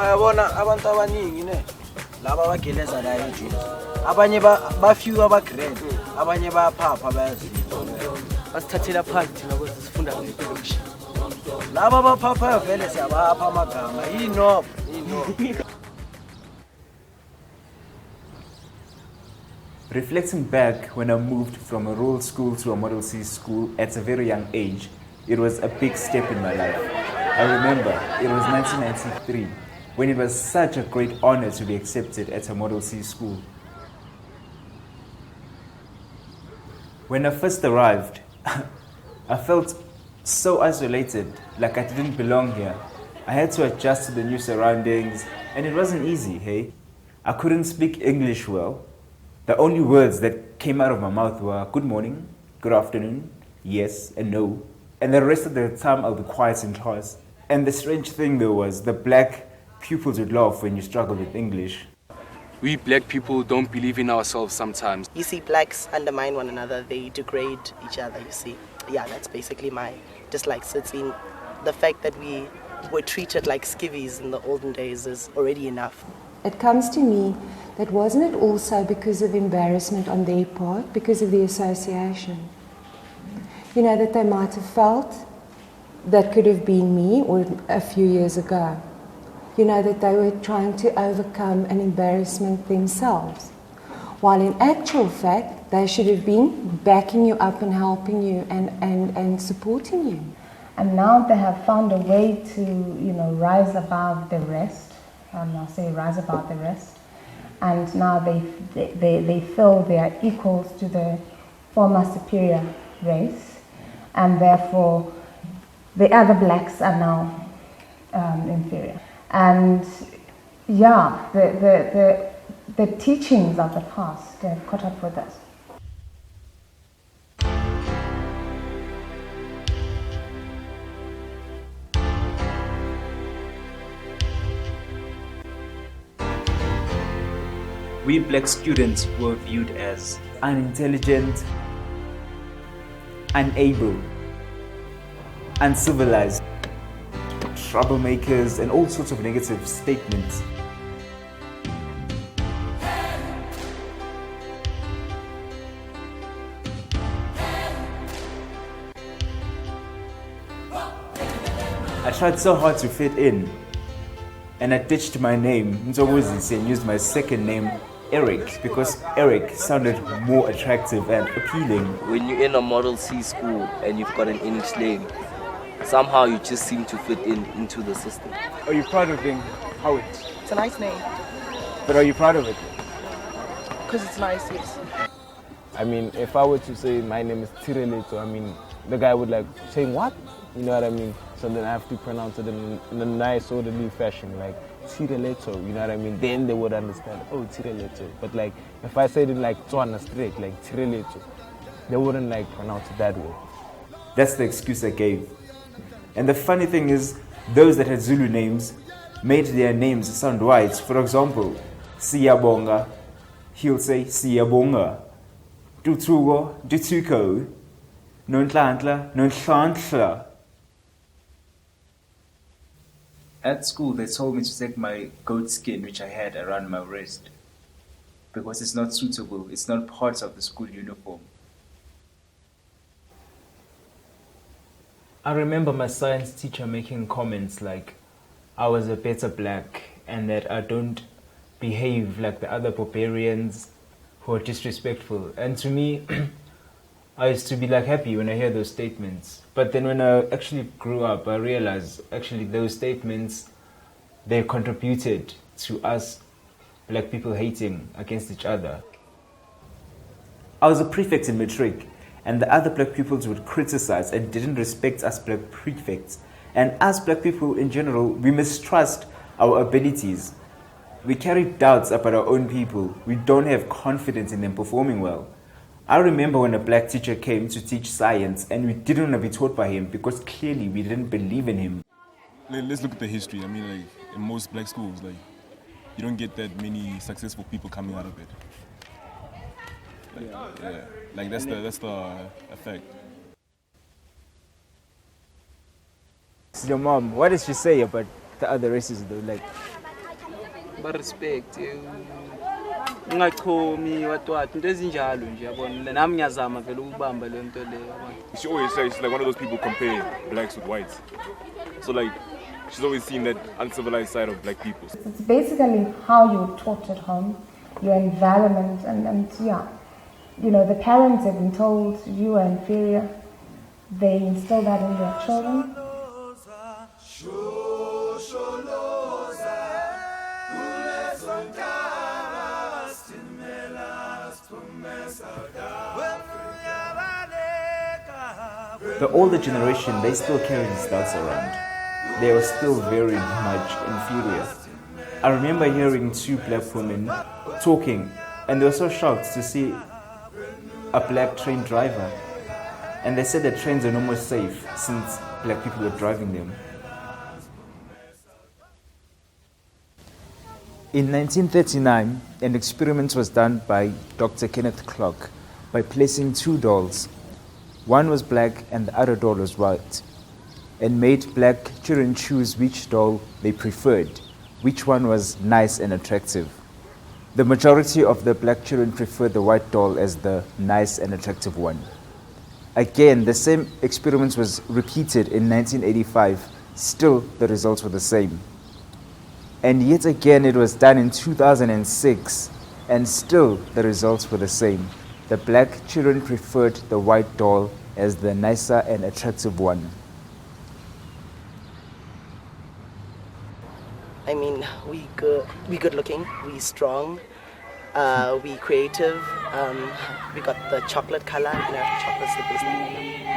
Yabona abantu abaningi ne laba bageleza la eJesu. Abanye bafika bagrade, abanye bayaphapha bayazizwa. Basithathela phansi thina ukuthi sifunda ngePhilosophy. Laba baphapha vele siyabapha amagama. Yino. Reflecting back, when I moved from a rural school to a Model C school at a very young age, it was a big step in my life. I remember it was 1993, when it was such a great honor to be accepted at a Model C school. When I first arrived, I felt so isolated, like I didn't belong here. I had to adjust to the new surroundings, and it wasn't easy, hey? I couldn't speak English well. The only words that came out of my mouth were good morning, good afternoon, yes and no. And the rest of the time I'll be quiet in class. And the strange thing though was the black pupils would laugh when you struggle with English. We black people don't believe in ourselves sometimes. You see, blacks undermine one another, they degrade each other, you see. Yeah, that's basically my dislike. So it's in the fact that we were treated like skivvies in the olden days is already enough. It comes to me that wasn't it also because of embarrassment on their part, because of the association? You know, that they might have felt that could have been me or a few years ago. You know, that they were trying to overcome an embarrassment themselves. While in actual fact, they should have been backing you up and helping you and supporting you. And now they have found a way to, you know, rise above the rest. I'll say rise above the rest. And now they feel they are equals to the former superior race. And therefore, the other blacks are now inferior. And yeah, the teachings of the past have caught up with us. We black students were viewed as unintelligent, unable, uncivilized, troublemakers, and all sorts of negative statements. I tried so hard to fit in, and I ditched my name, Nzoguzisi, and used my second name, Eric, because Eric sounded more attractive and appealing. When you're in a Model C school and you've got an English name, somehow you just seem to fit into the system. Are you proud of being Howard? It's a nice name. But are you proud of it? Because it's nice, yes. I mean, if I were to say my name is Tireleto, I mean, the guy would like, saying what? You know what I mean? So then I have to pronounce it in a nice, orderly fashion, like Tireleto, you know what I mean? Then they would understand, oh, Tireleto. But like, if I said it like Tswana straight, like Tireleto, they wouldn't like pronounce it that way. That's the excuse I gave. And the funny thing is, those that had Zulu names made their names sound white. For example, Siyabonga, he'll say Siyabonga. Tutugo, Dutuko, Nontlantla, Nontlantla. At school, they told me to take my goat skin, which I had around my wrist, because it's not suitable, it's not part of the school uniform. I remember my science teacher making comments like I was a better black and that I don't behave like the other barbarians who are disrespectful. And to me, I used to be like happy when I hear those statements. But then when I actually grew up, I realized actually those statements, they contributed to us black people hating against each other. I was a prefect in matric, and the other black pupils would criticize and didn't respect us black prefects. And as black people in general, we mistrust our abilities. We carry doubts about our own people. We don't have confidence in them performing well. I remember when a black teacher came to teach science and we didn't want to be taught by him because clearly we didn't believe in him. Let's look at the history. I mean, like, in most black schools, like, you don't get that many successful people coming out of it. Like, yeah, like that's the effect. Your mom, what does she say about the other races though? Like, respect ungachomi watwat into ezinjalo nje yabona nami ngiyazama vele ukubamba le nto le yabona. She always says she's like one of those people compare blacks with whites. So like she's always seen that uncivilized side of black people. It's basically how you're taught at home, your environment, and yeah, you know, the parents have been told you are inferior. They instill that in their children. The older generation, they still carry these doubts around. They were still very much inferior. I remember hearing two black women talking, and they were so shocked to see a black train driver. And they said that trains are no more safe since black people were driving them. In 1939, an experiment was done by Dr. Kenneth Clark by placing two dolls. One was black and the other doll was white, and made black children choose which doll they preferred, which one was nice and attractive. The majority of the black children preferred the white doll as the nice and attractive one. Again, the same experiment was repeated in 1985. Still, the results were the same. And yet again, it was done in 2006, and still the results were the same. The black children preferred the white doll as the nicer and attractive one. I mean, we good looking, we strong, we creative. We got the chocolate color. You know, chocolate's the best thing.